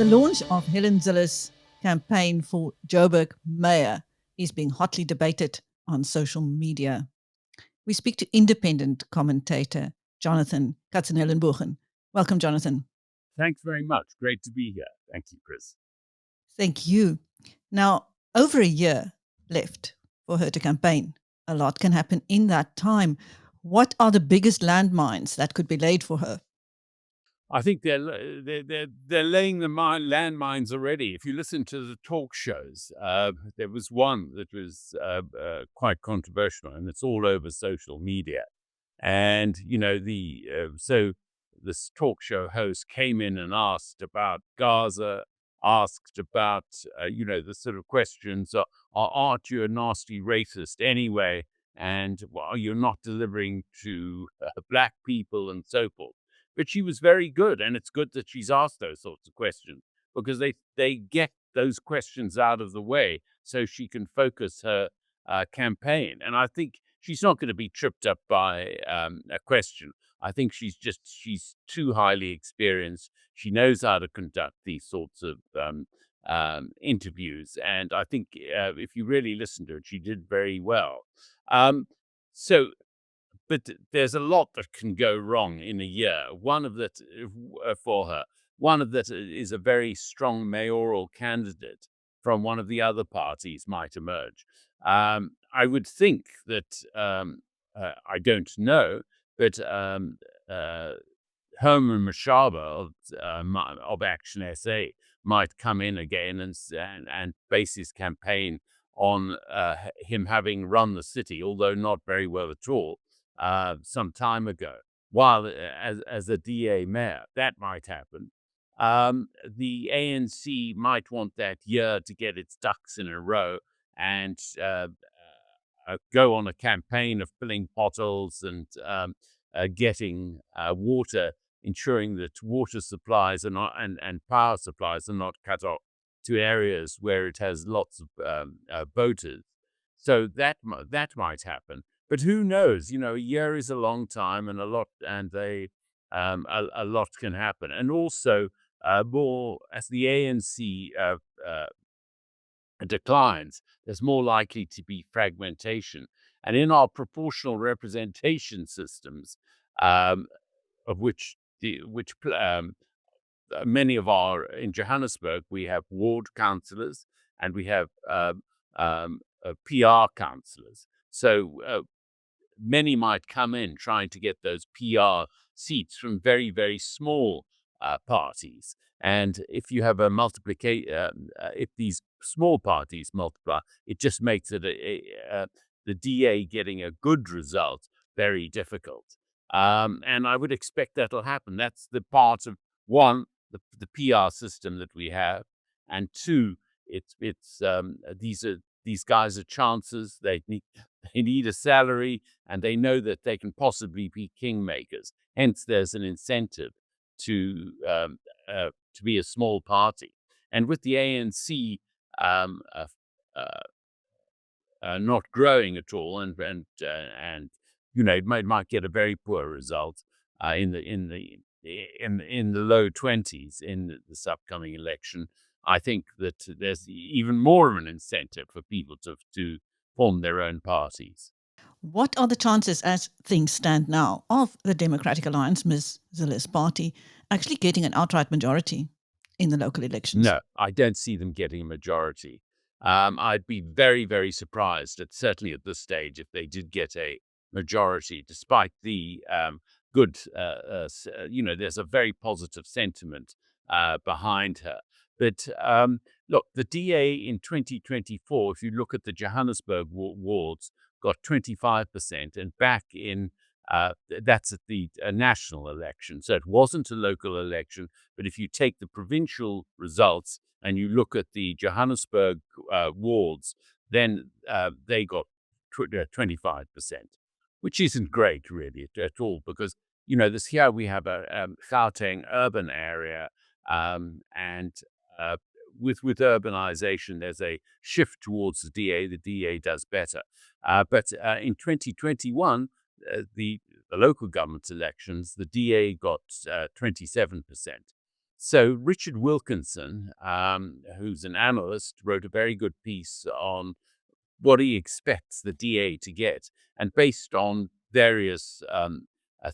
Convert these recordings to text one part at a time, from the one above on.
The launch of Helen Zille's campaign for Joburg mayor is being hotly debated on social media. We speak to independent commentator Jonathan Katzenellenbogen. Welcome, Jonathan. Thanks very much. Great to be here. Thank you, Chris. Thank you. Now, over a year left for her to campaign. A lot can happen in that time. What are the biggest landmines that could be laid for her? I think they're laying the landmines already. If you listen to the talk shows, there was one that was quite controversial, and it's all over social media. And so this talk show host came in and asked about Gaza, asked about the sort of questions: aren't you a nasty racist anyway? And well, you're not delivering to black people and so forth. But she was very good, and it's good that she's asked those sorts of questions because they get those questions out of the way so she can focus her campaign. And I think she's not going to be tripped up by a question. I think she's too highly experienced. She knows how to conduct these sorts of interviews, and I think if you really listen to her, she did very well. So but there's a lot that can go wrong in a year. One of that for her. One of that is a very strong mayoral candidate from one of the other parties might emerge. I would think that I don't know, but Herman Mashaba of Action SA might come in again and base his campaign on him having run the city, although not very well at all, some time ago, while as a DA mayor. That might happen. The ANC might want that year to get its ducks in a row and go on a campaign of filling potholes and getting water, ensuring that water supplies are not and power supplies are not cut off to areas where it has lots of voters. So that might happen. But who knows? A year is a long time, and a lot can happen. And also, more as the ANC declines, there's more likely to be fragmentation. And in our proportional representation systems, of which many of in Johannesburg, we have ward councillors and we have PR councillors. So many might come in trying to get those PR seats from very, very small parties. And if you have a multiplication, if these small parties multiply, it just makes it the DA getting a good result very difficult. And I would expect that'll happen. That's the part of one, the PR system that we have, and two, these guys are chances. They need a salary, and they know that they can possibly be kingmakers. Hence, there's an incentive to be a small party. And with the ANC not growing at all, and it might get a very poor result in the low 20s in this upcoming election. I think that there's even more of an incentive for people to form their own parties. What are the chances, as things stand now, of the Democratic Alliance, Ms. Zille's party, actually getting an outright majority in the local elections? No, I don't see them getting a majority. I'd be very, very surprised, certainly at this stage, if they did get a majority, despite the good, there's a very positive sentiment behind her. But look, the DA in 2024, if you look at the Johannesburg wards, got 25%, and back in that's at the national election. So it wasn't a local election, but if you take the provincial results and you look at the Johannesburg wards, then they got 25%, which isn't great really at all, because here we have a Gauteng urban area, and with urbanization, there's a shift towards the DA. The DA does better, but in 2021, the local government elections, the DA got 27%. So Richard Wilkinson, who's an analyst, wrote a very good piece on what he expects the DA to get. And based on various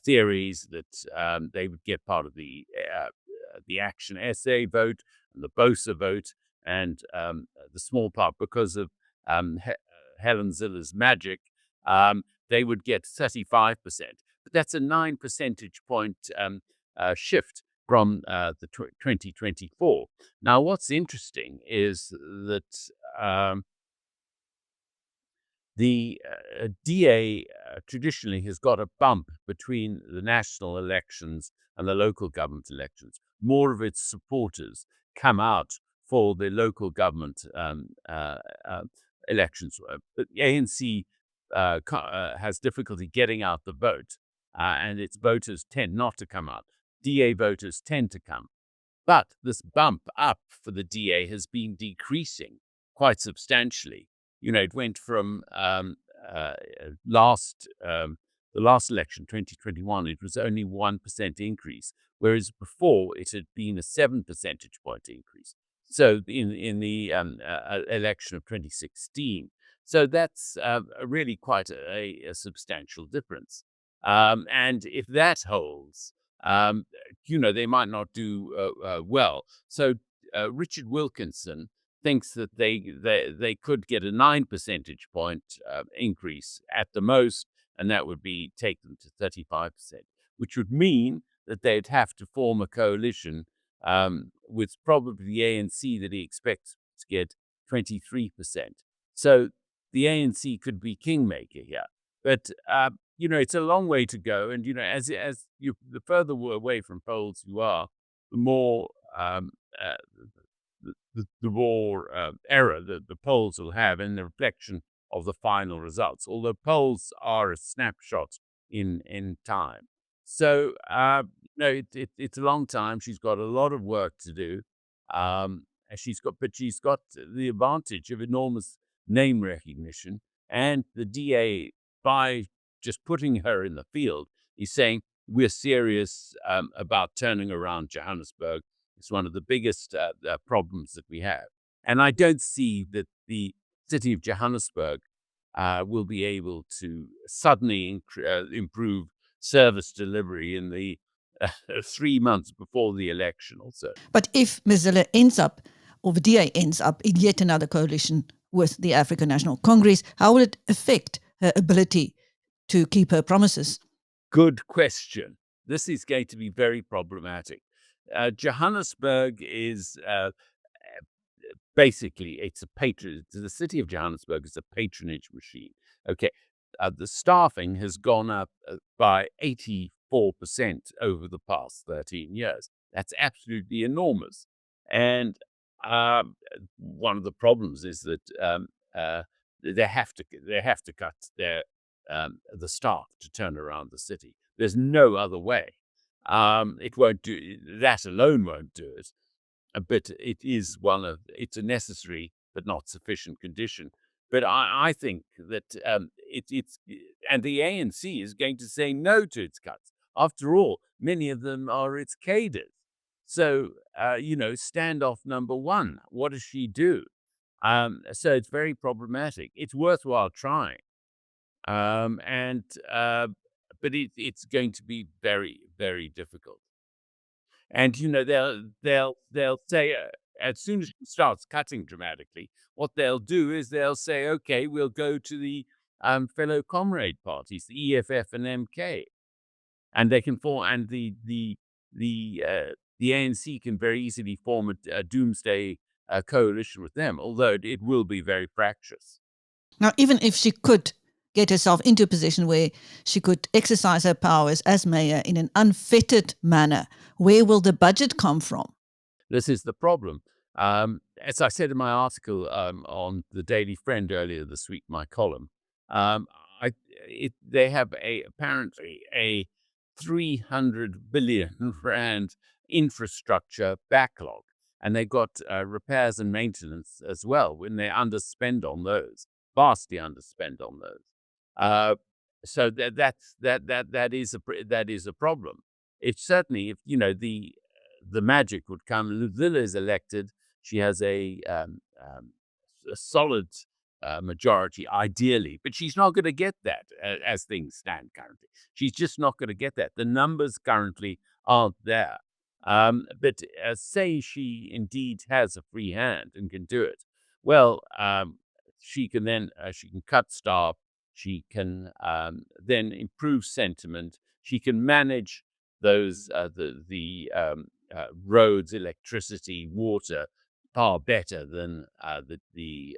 theories that they would get part of the Action SA vote and the BOSA vote and the small part because of Helen Zille's magic, they would get 35%. But that's a 9 percentage point shift from the 2024. Now, what's interesting is that the DA traditionally has got a bump between the national elections and the local government elections. More of its supporters come out for the local government elections. But the ANC has difficulty getting out the vote, and its voters tend not to come out. DA voters tend to come. But this bump up for the DA has been decreasing quite substantially. It went from uh, last the last election, 2021, it was only 1% increase, whereas before it had been a 7 percentage point increase. So in the election of 2016, so that's really quite a substantial difference. And if that holds, they might not do well. So Richard Wilkinson thinks that they could get a 9 percentage point increase at the most, and that would be take them to 35%, which would mean that they'd have to form a coalition with probably the ANC that he expects to get 23%. So the ANC could be kingmaker here. But it's a long way to go, and as you the further away from polls you are, the more uh, the more error that the polls will have in the reflection of the final results. Although polls are a snapshot in time, so it's a long time. She's got a lot of work to do. And she's got the advantage of enormous name recognition, and the DA, by just putting her in the field, is saying we're serious about turning around Johannesburg. It's one of the biggest problems that we have. And I don't see that the city of Johannesburg will be able to suddenly improve service delivery in the 3 months before the election or so. But if Ms. Zille ends up, or the DA ends up in yet another coalition with the African National Congress, how will it affect her ability to keep her promises? Good question. This is going to be very problematic. Johannesburg is basically the city of Johannesburg is a patronage machine. Okay. The staffing has gone up by 84% over the past 13 years. That's absolutely enormous. And one of the problems is that they have to cut the staff to turn around the city. There's no other way. It won't do that alone. Won't do it. But it's a necessary but not sufficient condition. But I think that it's and the ANC is going to say no to its cuts. After all, many of them are its cadres. So standoff number one. What does she do? So it's very problematic. It's worthwhile trying, and but it's going to be very, very difficult. And they'll say as soon as she starts cutting dramatically, what they'll do is they'll say, okay, we'll go to the fellow comrade parties, the EFF and MK, and they can form, and the ANC can very easily form a doomsday coalition with them, although it will be very fractious. Now, even if she could get herself into a position where she could exercise her powers as mayor in an unfettered manner, where will the budget come from? This is the problem. As I said in my article on the Daily Friend earlier this week, my column, um, they have apparently a 300 billion rand infrastructure backlog, and they've got repairs and maintenance as well. When they underspend on those, vastly underspend on those. So that is a problem. It's certainly, if the the magic would come. Zille is elected. She has a solid majority, ideally, but she's not going to get that as things stand currently. She's just not going to get that. The numbers currently aren't there. But say she indeed has a free hand and can do it, well, she can cut staff. She can then improve sentiment. She can manage those roads, electricity, water far better than the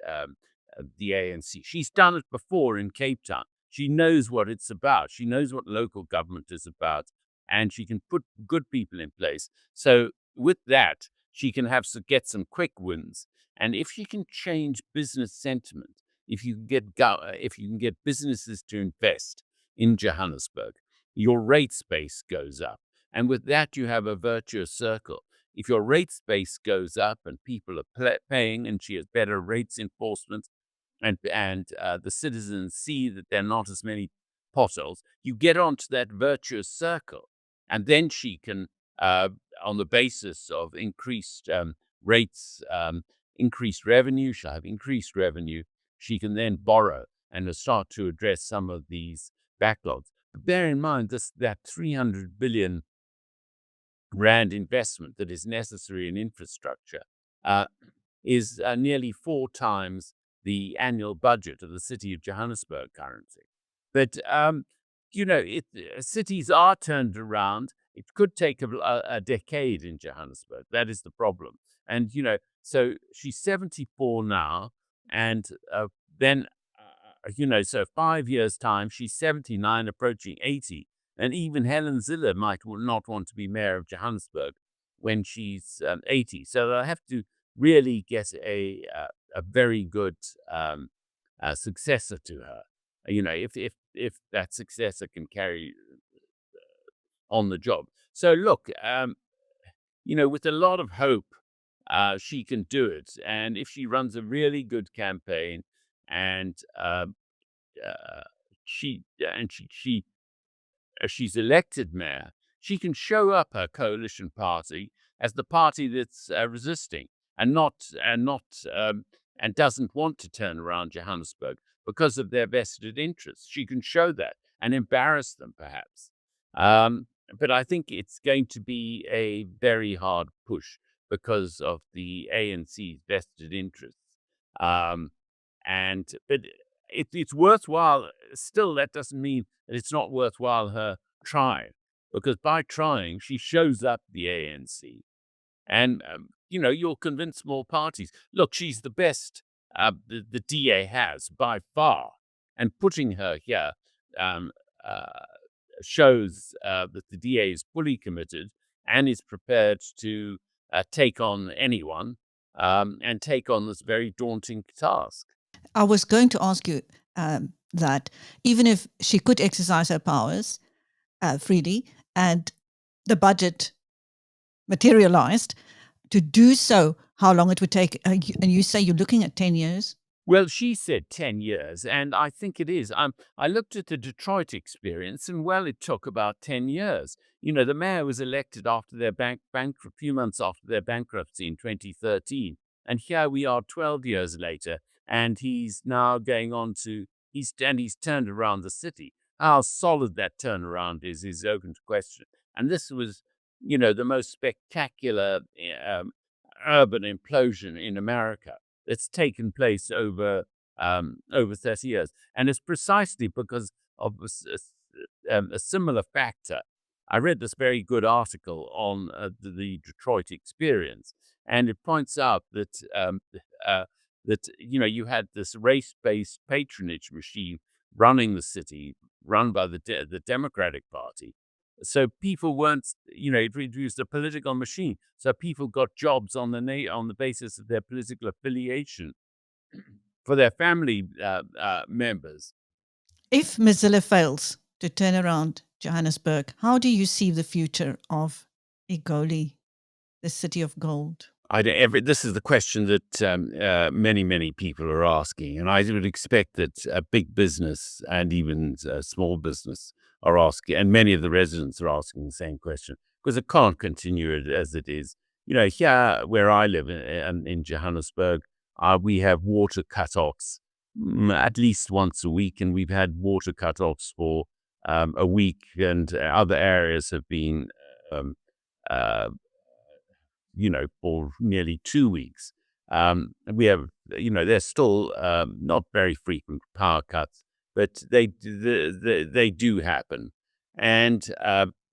ANC. She's done it before in Cape Town. She knows what it's about. She knows what local government is about, and she can put good people in place. So with that, she can get some quick wins. And if she can change business sentiment, if you can get businesses to invest in Johannesburg, your rate base goes up. And with that, you have a virtuous circle. If your rates base goes up and people are paying, and she has better rates enforcement, and the citizens see that there are not as many potholes, you get onto that virtuous circle. And then she can, on the basis of increased rates, increased revenue, she'll have increased revenue. She can then borrow and start to address some of these backlogs. But bear in mind that 300 billion rand investment that is necessary in infrastructure is nearly 4 times the annual budget of the city of Johannesburg currently. But, cities are turned around. It could take a decade in Johannesburg. That is the problem. And, so she's 74 now. And then, so 5 years' time, she's 79, approaching 80. And even Helen Zille might not want to be mayor of Johannesburg when she's 80. So they'll have to really get a very good successor to her. If that successor can carry on the job. So look, with a lot of hope, she can do it. And if she runs a really good campaign, and she's elected mayor, she can show up her coalition party as the party that's resisting and doesn't want to turn around Johannesburg because of their vested interests. She can show that and embarrass them, perhaps. But I think it's going to be a very hard push because of the ANC's vested interests. But it's worthwhile. Still, that doesn't mean that it's not worthwhile her trying, because by trying, she shows up the ANC, and you'll convince more parties. Look, she's the best the DA has by far, and putting her here shows that the DA is fully committed and is prepared to take on anyone and take on this very daunting task. I was going to ask you that even if she could exercise her powers freely and the budget materialized, to do so, how long it would take? And you say you're looking at 10 years? Well, she said 10 years, and I think it is. I looked at the Detroit experience, and it took about 10 years. The mayor was elected after their a few months after their bankruptcy in 2013. And here we are 12 years later, and he's now going on to, he's turned around the city. How solid that turnaround is open to question. And this was, the most spectacular urban implosion in America that's taken place over 30 years. And it's precisely because of a similar factor. I read this very good article on the Detroit experience, and it points out that you had this race-based patronage machine running the city, run by the Democratic Party. So people weren't, it reduced a political machine. So people got jobs on the basis of their political affiliation for their family members. If Ms. Zille fails to turn around Johannesburg, how do you see the future of Egoli, the city of gold? This is the question that many, many people are asking. And I would expect that big business and even small business are asking, and many of the residents are asking the same question. because it can't continue as it is. Here where I live in Johannesburg, we have water cut-offs at least once a week, and we've had water cut-offs for a week, and other areas have been, uh, for nearly 2 weeks. We have, there's still not very frequent power cuts, but they do happen, and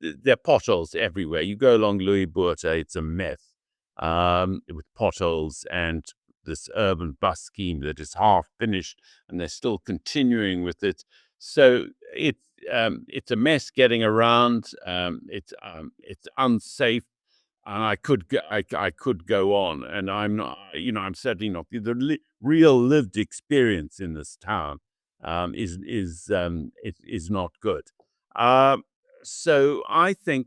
there are potholes everywhere. You go along Louis Botha, it's a mess with potholes and this urban bus scheme that is half finished, and they're still continuing with it. So it's a mess getting around. It's unsafe, and I could go on, and I'm not, I'm certainly not the real lived experience in this town. Is not good. Um, so I think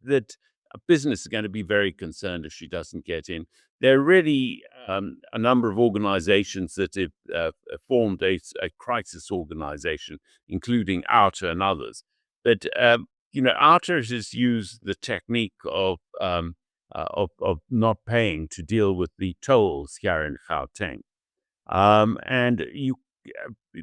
that a business is going to be very concerned if she doesn't get in. There are really a number of organizations that have formed a crisis organization, including Outer and others. But Outer has used the technique of not paying to deal with the tolls here in Gauteng. And you,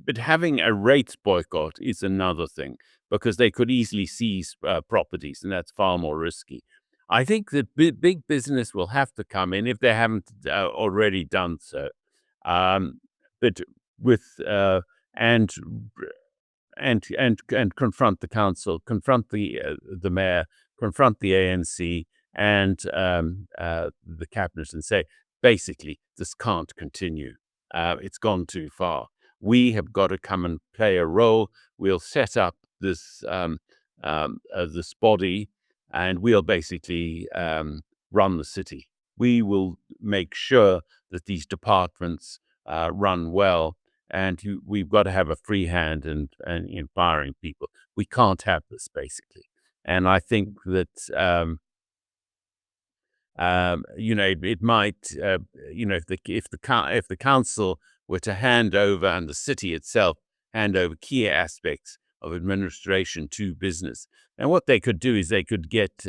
but having a rates boycott is another thing, because they could easily seize properties, and that's far more risky. I think that big business will have to come in if they haven't already done so. Um, but with and and confront the council, confront the mayor, confront the ANC and the cabinet, and say, basically, this can't continue. It's gone too far. We have got to come and play a role. We'll set up this body, and we'll basically run the city. We will make sure that these departments run well, and we've got to have a free hand in firing people. We can't have this, basically. And I think that it might, if the council were to hand over, and the city itself hand over key aspects of administration to business, and what they could do is they could get,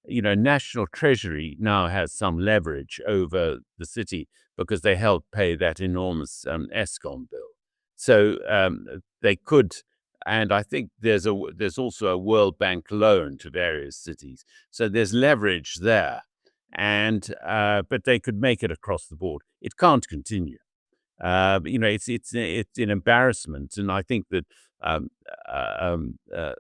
National Treasury now has some leverage over the city because they help pay that enormous Eskom bill. So they could. And I think there's also a World Bank loan to various cities, so there's leverage there, and but they could make it across the board. It can't continue. It's an embarrassment, and I think that um, uh, um, uh,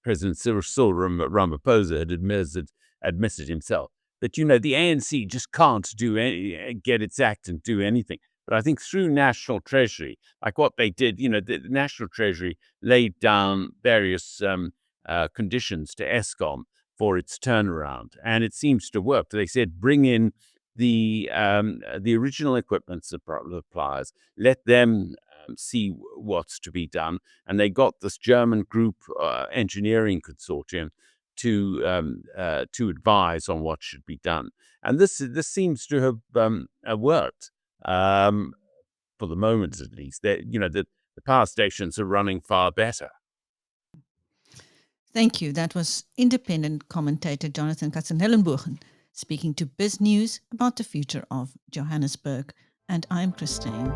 President Cyril Ramaphosa had admitted himself that the ANC just can't get its act and do anything. But I think through National Treasury, like what they did, the National Treasury laid down various conditions to Eskom for its turnaround, and it seems to work. They said, bring in the original equipment suppliers, let them see what's to be done, and they got this German group engineering consortium to advise on what should be done, and this seems to have worked for the moment, at least. The power stations are running far better. Thank you. That was independent commentator Jonathan Katzenellenbogen speaking to BizNews about the future of Johannesburg. And I'm Christine.